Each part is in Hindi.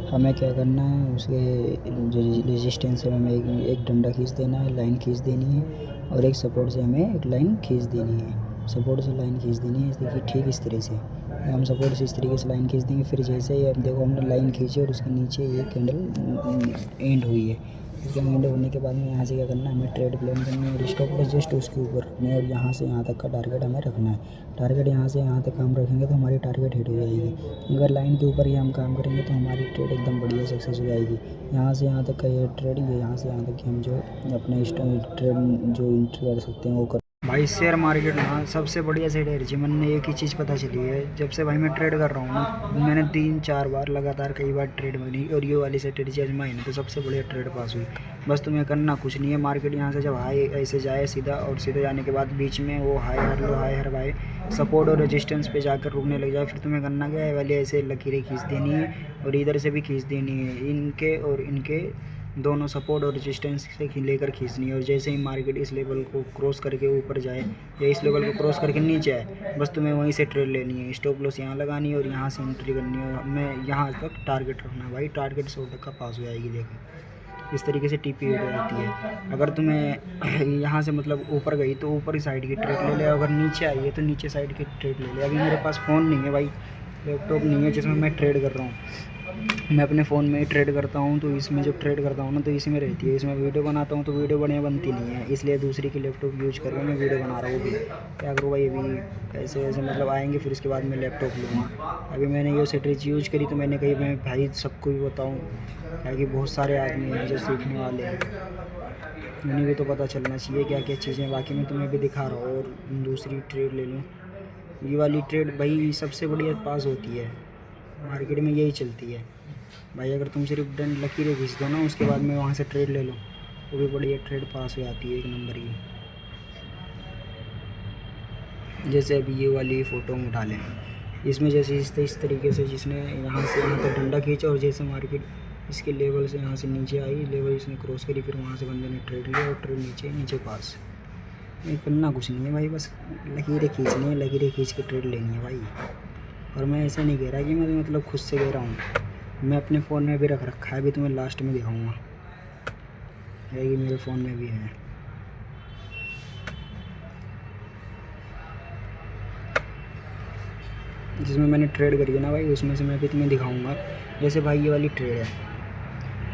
हमें क्या करना है, उसके जो रेजिस्टेंस है हमें एक डंडा खींच देना है, लाइन खींच देनी है, और एक सपोर्ट से हमें एक लाइन खींच देनी है। सपोर्ट से लाइन खींच देनी है, देखिए ठीक इस तरह से हम सपोर्ट से इस तरीके से लाइन खींच देंगे। फिर जैसे ही अब देखो हमने लाइन खींची और उसके नीचे ये कैंडल एंड हुई है। इसके एंड होने के बाद में यहाँ से क्या करना है, हमें ट्रेड प्लान करनी है और स्टॉप लॉस जस्ट उसके ऊपर रखना है, और यहाँ से यहाँ तक का टारगेट हमें रखना है। टारगेट यहाँ से यहाँ तक हम रखेंगे तो हमारी टारगेट हिट हो जाएगी। अगर लाइन के ऊपर ही हम काम करेंगे तो हमारी ट्रेड एकदम बढ़िया सक्सेस हो जाएगी। यहाँ से यहाँ तक का ये ट्रेड, ये यहाँ से यहाँ तक कि हम जो अपने ट्रेड जो एंट्री कर सकते हैं वो कर। भाई शेयर मार्केट ना सबसे बढ़िया स्ट्रेटजी मैंने एक ही चीज़ पता चली है, जब से भाई मैं ट्रेड कर रहा हूँ ना, मैंने 3-4 बार लगातार कई बार ट्रेड बनी और ये वाली स्ट्रेटजी आजमाई ना तो सबसे बढ़िया ट्रेड पास हुई। बस तुम्हें करना कुछ नहीं है, मार्केट यहाँ से जब हाई ऐसे जाए सीधा, और सीधे जाने के बाद बीच में वो high her low high her by support और रेजिस्टेंस पे जाकर रुकने लग जाए, फिर तुम्हें करना क्या है, वाली ऐसे लकीरें खींच देनी है और इधर से भी खींच देनी है, इनके और इनके दोनों सपोर्ट और रेजिस्टेंस से लेकर खींचनी है। और जैसे ही मार्केट इस लेवल को क्रॉस करके ऊपर जाए या इस लेवल को क्रॉस करके नीचे आए, बस तुम्हें वहीं से ट्रेड लेनी है, स्टॉप लॉस यहाँ लगानी है और यहाँ से एंट्री करनी है। हमें यहाँ तक टारगेट रखना है भाई, टारगेट 100 तक का पास हो जाएगी। देखो इस तरीके से टीपी हो जाती है। अगर तुम्हें यहाँ से मतलब ऊपर गई तो ऊपर ही साइड की ट्रेड ले ले, अगर नीचे आई है तो नीचे साइड की ट्रेड ले ले। अभी मेरे पास फ़ोन नहीं है भाई, लैपटॉप नहीं है जिसमें मैं ट्रेड कर रहा हूँ, मैं अपने फ़ोन में ही ट्रेड करता हूँ। तो इसमें जब ट्रेड करता हूँ ना तो इसी में रहती है, इसमें वीडियो बनाता हूँ तो वीडियो बढ़िया बनती नहीं है, इसलिए दूसरी की लैपटॉप यूज करके मैं वीडियो बना रहा हूँ। भी क्या करूँ भाई, अभी ऐसे ऐसे मतलब आएंगे फिर उसके बाद मैं लैपटॉप लूँगा। अभी मैंने ये स्ट्रेटजी यूज करी तो मैंने कही मैं भाई सबको भी बताऊँ, ताकि बहुत सारे आदमी हैं जो सीखने वाले हैं, उन्हें भी तो पता चलना चाहिए क्या क्या चीज़ें। बाकी मैं तुम्हें भी दिखा रहा हूँ। और दूसरी ट्रेड ले लूँ, ये वाली ट्रेड भाई सबसे बढ़िया पास होती है मार्केट में, यही चलती है भाई। अगर तुम सिर्फ डन लकीरें खींच दो ना, उसके बाद में वहाँ से ट्रेड ले लो, वो भी बढ़िया ट्रेड पास हो जाती है, एक नंबर की। जैसे अभी ये वाली फ़ोटो हम उठा लें, इसमें जैसे इस तरीके से जिसने यहाँ से यहाँ तक डंडा खींचा और जैसे मार्केट इसके लेवल से यहाँ से नीचे आई, लेवल इसने क्रॉस करी, फिर वहाँ से बंदे ने ट्रेड लिया और ट्रेड नीचे नीचे पास। ये करना कुछ नहीं है भाई, बस लकीरें खींचनी है, लकीरें खींच के ट्रेड लेनी है भाई। और मैं ऐसे नहीं कह रहा कि मैं मतलब खुद से कह रहा हूँ, मैं अपने फ़ोन में भी रख रखा है, अभी तुम्हें लास्ट में दिखाऊंगा, ये मेरे फ़ोन में भी है। जिसमें मैंने ट्रेड करी है ना भाई, उसमें से मैं भी तुम्हें दिखाऊंगा। जैसे भाई ये वाली ट्रेड है,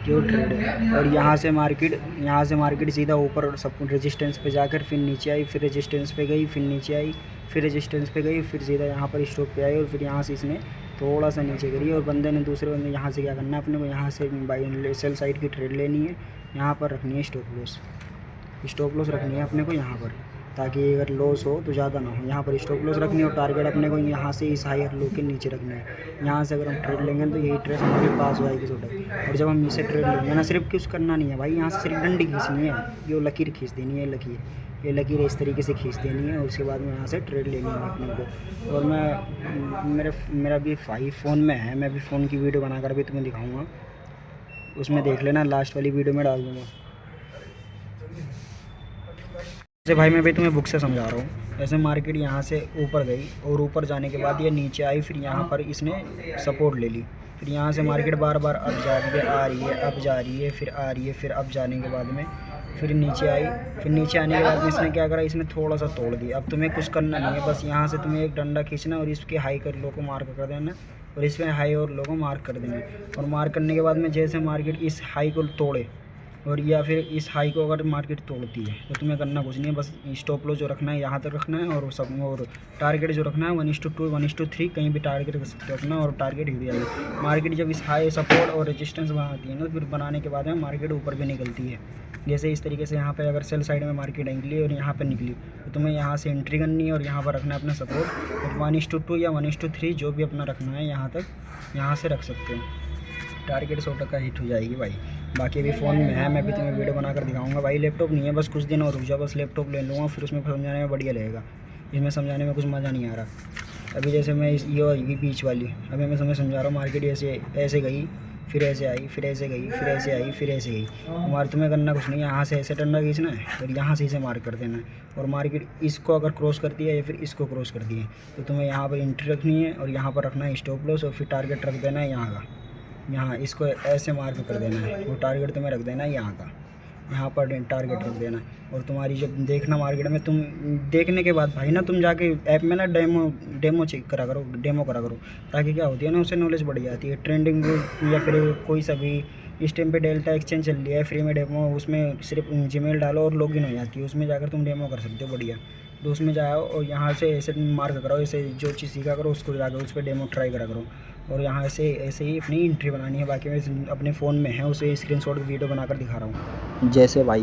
जो ट्रेड है, और यहाँ से मार्केट सीधा ऊपर सब रेजिस्टेंस पे जाकर फिर नीचे आई, फिर रेजिस्टेंस पे गई, फिर नीचे आई, फिर रेजिस्टेंस पे गई, फिर सीधा यहाँ पर स्टॉप पे आई, और फिर यहाँ से इसने थोड़ा सा नीचे करी, और दूसरे बंदे यहाँ से क्या करना है, अपने को यहाँ से बाई सेल साइड की ट्रेड लेनी है, यहाँ पर रखनी है स्टॉप लॉस रखनी है अपने को यहाँ पर, ताकि अगर लॉस हो तो ज़्यादा ना हो। यहाँ पर स्टॉप लॉस रखनी है और टारगेट अपने को यहाँ से इस हाई लो के नीचे रखना है। यहाँ से अगर हम ट्रेड लेंगे तो यही ट्रेड हमारे पास हो जाएगी छोटा। और जब हम इसे ट्रेड लेंगे ना, सिर्फ कुछ करना नहीं है भाई, यहाँ से सिर्फ डंडी खींचनी है, ये लकीर खींच देनी है, ये लकीर इस तरीके से खींच देनी है, और उसके बाद में यहाँ से ट्रेड लेनी है अपने को। और मेरा भी भाई फ़ोन में है, मैं भी फ़ोन की वीडियो बनाकर भी तुम्हें दिखाऊँगा, उसमें देख लेना, लास्ट वाली वीडियो में डाल दूँगा। जैसे भाई मैं भी तुम्हें बुक से समझा रहा हूँ, ऐसे मार्केट यहाँ से ऊपर गई और ऊपर जाने के बाद ये नीचे आई, फिर यहाँ पर इसने सपोर्ट ले ली, फिर यहाँ से मार्केट बार बार अब जा रही है, आ रही है, अब जा रही है, फिर आ रही है, फिर अब जाने के बाद में फिर नीचे आई, फिर नीचे आने के बाद में इसने क्या करा, इसने थोड़ा सा तोड़ दिया। अब तुम्हें कुछ करना नहीं है, बस यहाँ से तुम्हें एक डंडा खींचना और इसके हाई कर लो को मार्क कर देना, और इसमें हाई और लो को मार्क कर देना। और मार्क करने के बाद में जैसे मार्केट इस हाई को तोड़े और या फिर इस हाई को अगर मार्केट तोड़ती है तो तुम्हें करना कुछ नहीं है, बस स्टॉप लॉस जो रखना है यहाँ तक रखना है, और टारगेट जो रखना है 1:2 1:3 कहीं भी टारगेट रख सकते हो अपना, और टारगेट हिट जाएगी। मार्केट जब इस हाई सपोर्ट और रेजिस्टेंस बनाती है ना, फिर बनाने के बाद में मार्केट ऊपर भी निकलती है। जैसे इस तरीके से यहाँ पे अगर सेल साइड में मार्केट निकली और यहाँ पर निकली तो तुम्हें यहाँ से एंट्री करनी है और यहाँ पर रखना है अपना सपोर्ट, और 1:2 या 1:3 जो भी अपना रखना है यहाँ तक, यहाँ से रख सकते हो, टारगेट 100% हिट हो जाएगी भाई। बाकी अभी फ़ोन में है, मैं भी तुम्हें वीडियो बनाकर दिखाऊंगा भाई। लैपटॉप नहीं है, बस कुछ दिन और रुक जाओ, बस लैपटॉप ले लूँगा, फिर उसमें समझाने में बढ़िया लगेगा, इसमें समझाने में कुछ मज़ा नहीं आ रहा। अभी जैसे मैं ये बीच वाली अभी मैं समझा रहा हूँ, मार्केट ऐसे ऐसे गई, फिर ऐसे आई, फिर ऐसे गई, फिर ऐसे आई, फिर ऐसे गई। हमारे तुम्हें करना कुछ नहीं है, यहाँ से ऐसे डंडा खींचना है और यहाँ से इसे मार्क कर देना है, और मार्केट इसको अगर क्रॉस करती है या फिर इसको क्रॉस करती है तो तुम्हें यहाँ पर एंट्री रखनी है और यहाँ पर रखना है स्टॉप लॉस, और फिर टारगेट रख देना है यहाँ का। यहाँ इसको ऐसे मार्क कर देना है, वो टारगेट तुम्हें रख देना है यहाँ का, यहाँ पर टारगेट रख देना। और तुम्हारी जब देखना मार्केट में, तुम देखने के बाद भाई ना तुम जाके ऐप में ना डेमो चेक करा करो, डेमो करा करो, ताकि क्या होती है ना, उससे नॉलेज बढ़ जाती है। ट्रेंडिंग या फिर कोई सा भी इस टाइम पे डेल्टा एक्सचेंज चल रही है फ्री में डेमो, उसमें सिर्फ जीमेल डालो और लॉगिन हो जाती है, उसमें जाकर तुम डेमो कर सकते हो बढ़िया। तो उसमें जाओ और यहाँ से ऐसे मार्क करो, ऐसे जो चीज़ सीखा करो उसको जाकर उस पर डेमो ट्राई करा करो। और यहाँ से ऐसे ही अपनी एंट्री बनानी है। बाकी मैं अपने फ़ोन में है उसे स्क्रीनशॉट वीडियो बनाकर दिखा रहा हूँ। जैसे भाई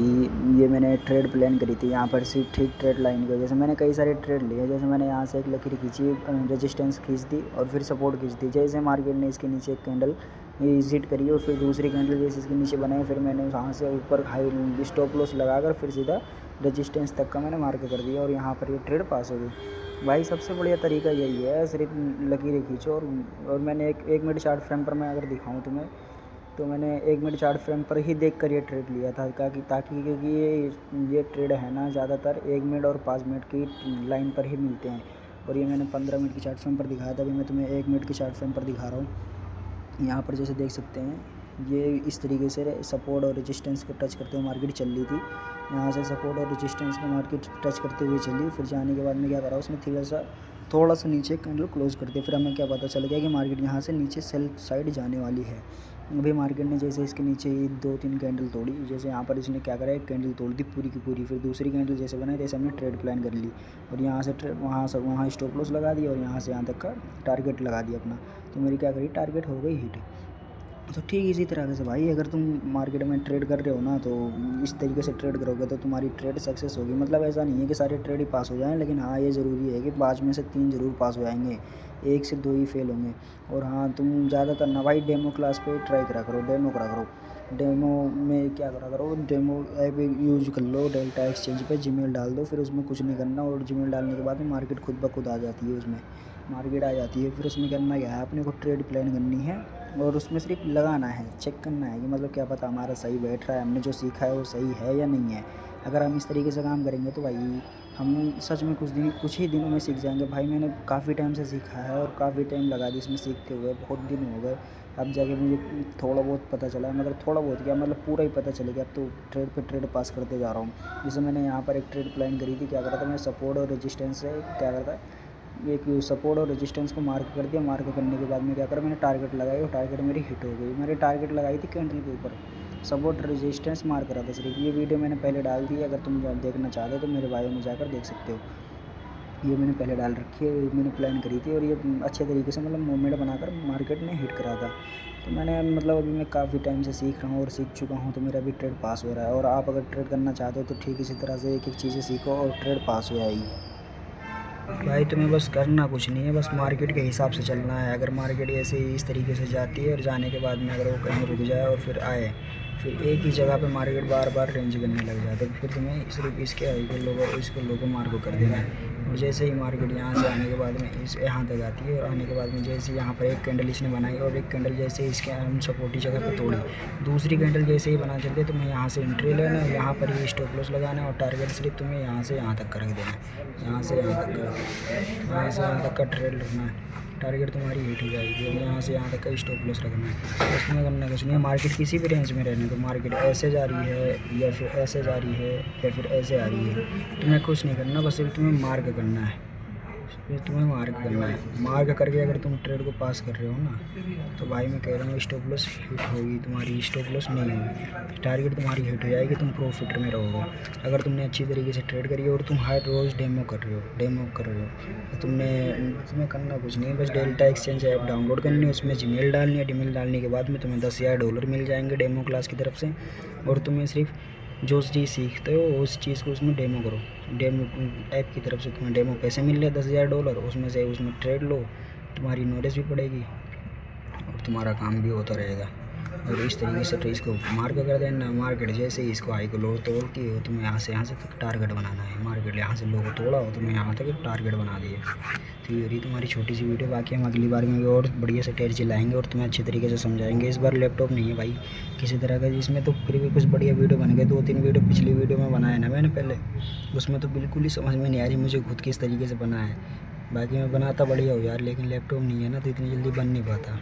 ये मैंने ट्रेड प्लान करी थी, यहाँ पर सिर्फ ठीक ट्रेड लाइन की वजह से मैंने कई सारे ट्रेड लिए। जैसे मैंने यहाँ से एक लकीर खींची, रेजिस्टेंस खींच दी और फिर सपोर्ट खींच दी। जैसे मार्केट ने इसके नीचे एक कैंडल विजिट करी और फिर दूसरी कैंडल जैसे इसके नीचे बनाई, फिर मैंने वहाँ से ऊपर हाई स्टॉप लॉस लगाकर फिर सीधा रेजिस्टेंस तक का मैंने मार्क कर दिया और यहाँ पर ये ट्रेड पास हो गई। भाई सबसे बढ़िया तरीका यही है, सिर्फ लकीरें खींचो। और मैंने एक मिनट चार्ट फ्रेम पर मैं अगर दिखाऊं तुम्हें, तो मैंने 1 मिनट चार्ट फ्रेम पर ही देख कर ये ट्रेड लिया था, ताकि क्योंकि ये ट्रेड है ना ज़्यादातर 1 मिनट और 5 मिनट की लाइन पर ही मिलते हैं। और ये मैंने 15 मिनट की चार्ट फ्रेम पर दिखाया था, अभी मैं तुम्हें 1 मिनट की चार्ट फ्रेम पर दिखा रहा हूँ। यहाँ पर जैसे देख सकते हैं ये इस तरीके से सपोर्ट और रेजिस्टेंस को टच करते हुए मार्केट चल रही थी। यहाँ से सपोर्ट और रेजिस्टेंस को मार्केट टच करते हुए चली, फिर जाने के बाद में क्या करा, उसने थोड़ा सा नीचे कैंडल क्लोज कर दिया। फिर हमें क्या पता चल गया कि मार्केट यहाँ से नीचे सेल साइड जाने वाली है। अभी मार्केट ने जैसे इसके नीचे 2-3 कैंडल तोड़ी, जैसे यहाँ पर इसने क्या करा, एक कैंडल तोड़ दी पूरी की पूरी, फिर दूसरी कैंडल जैसे बनाई तैसे हमने ट्रेड प्लान कर ली और यहाँ से वहाँ स्टॉप लॉस लगा दिया और यहाँ से यहाँ तक का टारगेट लगा दिया अपना। तो मेरी क्या करी, टारगेट हो गई हिट। तो ठीक इसी तरह से भाई अगर तुम मार्केट में ट्रेड कर रहे हो ना, तो इस तरीके से ट्रेड करोगे तो तुम्हारी ट्रेड सक्सेस होगी। मतलब ऐसा नहीं है कि सारे ट्रेड ही पास हो जाएं, लेकिन हाँ ये ज़रूरी है कि 5 में से 3 ज़रूर पास हो जाएंगे, 1 से 2 ही फेल होंगे। और हाँ तुम ज़्यादातर ना भाई डेमो क्लास पे ट्राई करा करो, डेमो करा करो। डेमो में क्या करा करो, डेमो ऐप यूज कर लो, डेल्टा एक्सचेंज पे जीमेल डाल दो, फिर उसमें कुछ नहीं करना। और जीमेल डालने के बाद में मार्केट खुद ब खुद आ जाती है, उसमें मार्केट आ जाती है। फिर उसमें करना क्या है, अपने को ट्रेड प्लान करनी है और उसमें सिर्फ लगाना है, चेक करना है कि मतलब क्या पता हमारा सही बैठ रहा है, हमने जो सीखा है वो सही है या नहीं है। अगर हम इस तरीके से काम करेंगे तो भाई हम सच में कुछ ही दिनों में सीख जाएंगे। भाई मैंने काफ़ी टाइम से सीखा है और काफ़ी टाइम लगा दी इसमें सीखते हुए, बहुत दिन हो गए। अब जाके मुझे थोड़ा बहुत पता चला है, मतलब थोड़ा बहुत क्या, मतलब पूरा ही पता चलेगा। अब तो ट्रेड पे ट्रेड पास करते जा रहा हूँ। जैसे मैंने यहाँ पर एक ट्रेड प्लान करी थी, क्या करा था मैं, सपोर्ट और रेजिस्टेंस से क्या करता है, एक सपोर्ट और रेजिस्टेंस को मार्क कर दिया। मार्क करने के बाद में क्या करा, मैंने टारगेट लगाई और टारगेट मेरी हिट हो गई। मैंने टारगेट लगाई थी कैंडल के ऊपर, सपोर्ट रेजिस्टेंस मार्क करा था सिर्फ। ये वीडियो मैंने पहले डाल दी है, अगर तुम देखना चाहते हो तो मेरे बायो में जाकर देख सकते हो। ये मैंने पहले डाल रखी है, मैंने प्लान करी थी और ये अच्छे तरीके से मतलब मूवमेंट बनाकर मार्केट ने हिट करा था। तो मैंने मतलब अभी मैं काफ़ी टाइम से सीख रहा हूँ और सीख चुका हूँ, तो मेरा भी ट्रेड पास हो रहा है। और आप अगर ट्रेड करना चाहते हो तो ठीक इसी तरह से एक एक चीज़ें सीखो और ट्रेड पास हो जाएगी। भाई तुम्हें बस करना कुछ नहीं है, बस मार्केट के हिसाब से चलना है। अगर मार्केट ऐसे ही इस तरीके से जाती है और जाने के बाद में अगर वो कहीं रुक जाए और फिर आए, फिर एक ही जगह पे मार्केट बार बार रेंज करने लग जाता है, फिर तुम्हें सिर्फ इसके हाई के लोगों इसको लोगों मार्क कर देना है। और जैसे ही मार्केट यहाँ से आने के बाद में इस यहाँ तक आती है और आने के बाद में जैसे यहाँ पर एक कैंडल इसने बनाई और एक कैंडल जैसे इसके हम सपोर्टी जगह पे तोड़ी, दूसरी कैंडल जैसे ही बना चलते तुम्हें यहाँ से एंट्री लेना है, यहाँ पर ही स्टॉप लॉस लगाना है और टारगेट सिर्फ तुम्हें यहाँ से यहाँ तक कर देना है, यहाँ से यहाँ तक का ट्रेड रखना है। टारगेट तुम्हारी हिट हो जाएगी और यहाँ से यहाँ तक का स्टॉप लॉस रखना है। इसमें करना कुछ नहीं है, मार्केट किसी भी रेंज में रहने तो, मार्केट ऐसे जा रही है या फिर ऐसे जा रही है या फिर ऐसे आ रही है, तुम्हें कुछ नहीं करना, बस सिर्फ तुम्हें मार्क करना है। तुम्हें मार्क करना है, मार्क करके अगर तुम ट्रेड को पास कर रहे हो ना, तो भाई मैं कह रहा हूँ स्टॉप लॉस हिट होगी तुम्हारी, स्टॉप लॉस नहीं होगी, टारगेट तुम्हारी हिट हो जाएगी, तुम प्रॉफिट में रहोगे। अगर तुमने अच्छी तरीके से ट्रेड करी और तुम हर रोज़ डेमो कर रहे हो तो तुम्हें करना कुछ नहीं है, बस डेल्टा एक्सचेंज ऐप डाउनलोड करनी है, उसमें जीमेल डालनी है। जीमेल डालने के बाद में तुम्हें $10,000 मिल जाएंगे डेमो क्लास की तरफ से। और तुम्हें सिर्फ जो चीज़ सीखते हो उस चीज़ को उसमें डेमो करो, डेमो ऐप की तरफ से तुम्हें डेमो पैसे मिल रहे $10,000, उसमें ट्रेड लो, तुम्हारी नॉलेज भी पड़ेगी और तुम्हारा काम भी होता रहेगा। और इस तरीके से तो इसको मार्क कर देना, मार्केट जैसे ही इसको हाई को लो तोड़ के हो, तुम्हें यहाँ से तक टारगेट बनाना है। मार्केट यहाँ से लो को तोड़ा हो, तुम्हें यहाँ तक टारगेट बना दिए। तो ये रही तुम्हारी छोटी सी वीडियो, बाकी हम अगली बार में भी और बढ़िया से टेर चिल्लाएंगे और तुम्हें अच्छे तरीके से समझाएंगे। इस बार लैपटॉप नहीं है भाई किसी तरह का, जिसमें तो फिर भी कुछ बढ़िया वीडियो बन गए। 2-3 वीडियो पिछली वीडियो में बनाया ना मैंने पहले, उसमें तो बिल्कुल ही समझ में नहीं आ रही मुझे खुद किस तरीके से बना है। बाकी मैं बनाता बढ़िया हो यार, लेकिन लैपटॉप नहीं है ना तो इतनी जल्दी बन नहीं पाता।